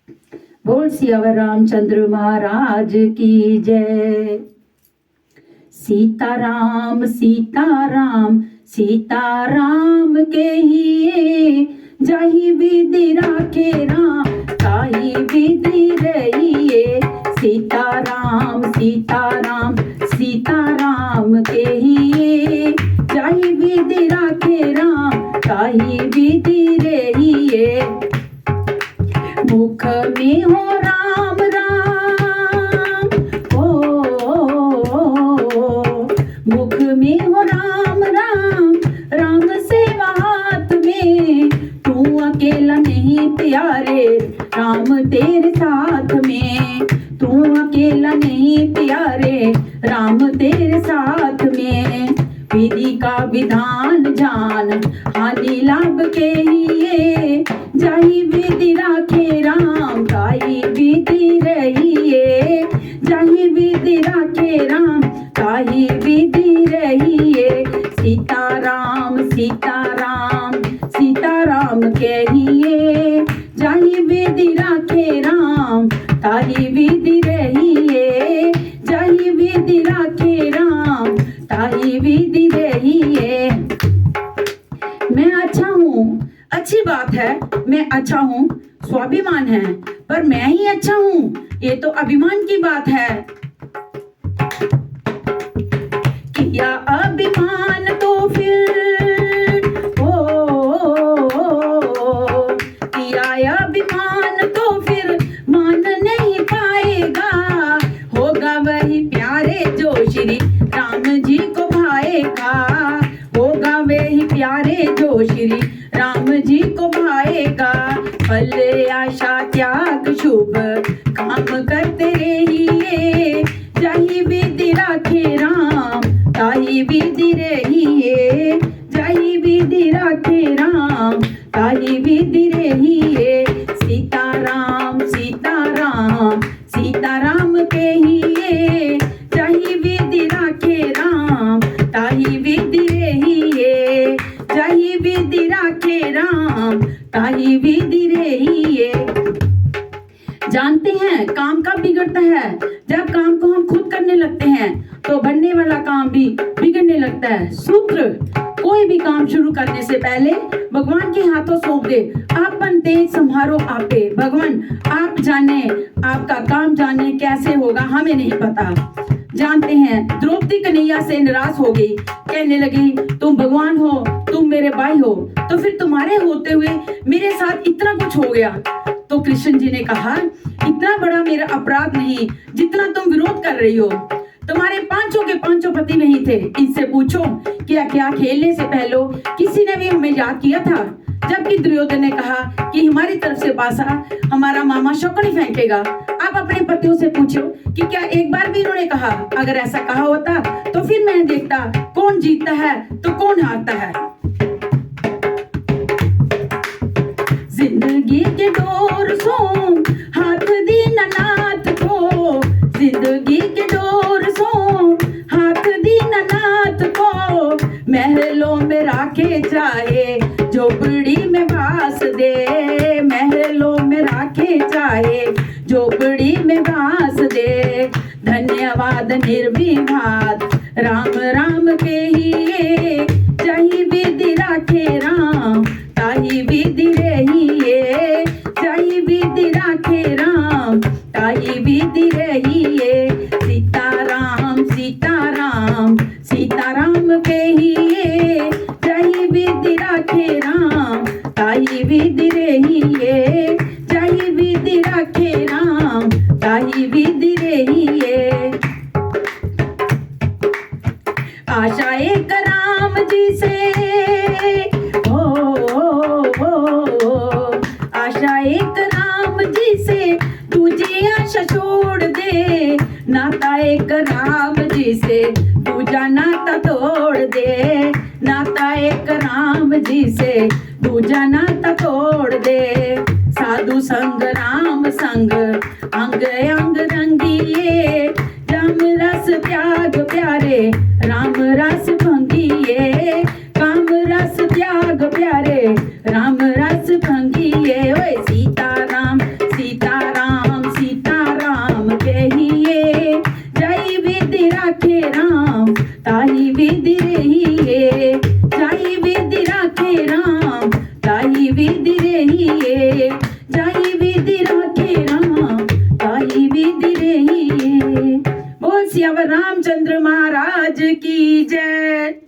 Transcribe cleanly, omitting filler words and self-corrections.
बोल सियावर रामचंद्र महाराज की जय। सीताराम सीताराम सीताराम के ही जाही विधि राखे राम ताही विधि रहिए। सीताराम सीताराम सीताराम के ही जाही विधि राखे राम ताही विधि रहिए। मुख में हो राम राम मुख में हो राम राम राम सेवा हाथ में। तू अकेला नहीं प्यारे राम तेरे साथ में। तू अकेला नहीं प्यारे राम तेरे साथ में। विधि का विधान जान हानि लाभ के लिए जाही विधि राखे राम ताही विधि रहिए। जाही विधि राखे राम ताही विधि रहिए। सीताराम सीताराम सीताराम कहिए जाही विधि राखे राम ताही विधि रहिए। जाही विधि राखे राम ताही विधि रहिए। मैं अच्छा हूँ, अच्छी बात है, मैं अच्छा हूँ, स्वाभिमान है, पर मैं ही अच्छा हूँ ये तो अभिमान की बात है। किया अभिमान तो फिर किया अभिमान तो फिर मान नहीं पाएगा। होगा वही प्यारे जो श्री राम जी को भाएगा। होगा वही प्यारे जो श्री राम जी को भाएगा। फल आशा त्याग शुभ काम करते रहिए। जाही विधि राखे राम ताही विधि रहिए। जाही विधि राखे राम ताही विधि रहिए। सीताराम सीताराम सीताराम कहिए जाही विधि राखे राम ताही विधि रहिए। जाही विधि राखे राम ताही विधि रहिए। जानते हैं काम कब बिगड़ता है? जब काम को हम खुद करने लगते हैं तो बनने वाला काम भी बिगड़ने लगता है। सूत्र, कोई भी काम शुरू करने से पहले भगवान के हाथों सौंप दे। आप बनते संभारो आपे। भगवान आप जाने, आपका काम जाने कैसे होगा हमें नहीं पता। जानते हैं द्रौपदी कन्हैया से नाराज हो गई, कहने लगी तुम भगवान हो, तुम मेरे भाई हो, तो फिर तुम्हारे होते हुए मेरे साथ इतना कुछ हो गया। तो कृष्ण जी ने कहा इतना बड़ा मेरा अपराध नहीं जितना तुम विरोध कर रही हो। तुम्हारे पांचों के पांचों पति नहीं थे, इनसे पूछो क्या क्या खेलने से पहले किसी ने भी हमें याद किया था। जबकि दुर्योधन ने कहा कि हमारी तरफ से पासा हमारा मामा शकुनी फेंकेगा। आप अपने पतियों से पूछो कि क्या एक बार भी उन्होंने कहा? अगर ऐसा कहा होता तो फिर मैं देखता कौन जीतता है तो कौन हारता है। जिंदगी के डोर सो हाथ दीननाथ को। जिंदगी के डोर सो हाथ दीननाथ को। महलों में राखे चाहे झोपड़ी में बास दे। महलों में राखे चाहे झोपड़ी में बास दे। धन्यवाद निर्विवाद राम राम कहिए जाही विधि राखे राम ताही विधि रहिए। जाही विधि राखे राम ताही विधि रहिए। सीताराम सीताराम सीताराम कहिए जाही विधि राखे राम ताही विधि रहिए। जाही विधि राखे राम ताही विधि रहिए। आशा एक राम जी से आशा एक राम जी से तुझे आशा छोड़ दे। नाता एक राम जी से दूजा नाता तोड़ दे। नाता एक राम जी से दूजा नाता तोड़ दे। साधु संग राम संग अंग अंग रंगिए। राम रस त्याग प्यारे राम रस भंगिए। काम रस त्याग प्यारे राम रस भंगिए। ओए सीताराम सीता राखे राम ताही विधि रहिए, जाई विधि राखे राम ताही विधि रहिए, जाई विधि राखे राम ताही विधि रहिए। बोल सियावर रामचंद्र महाराज की जय।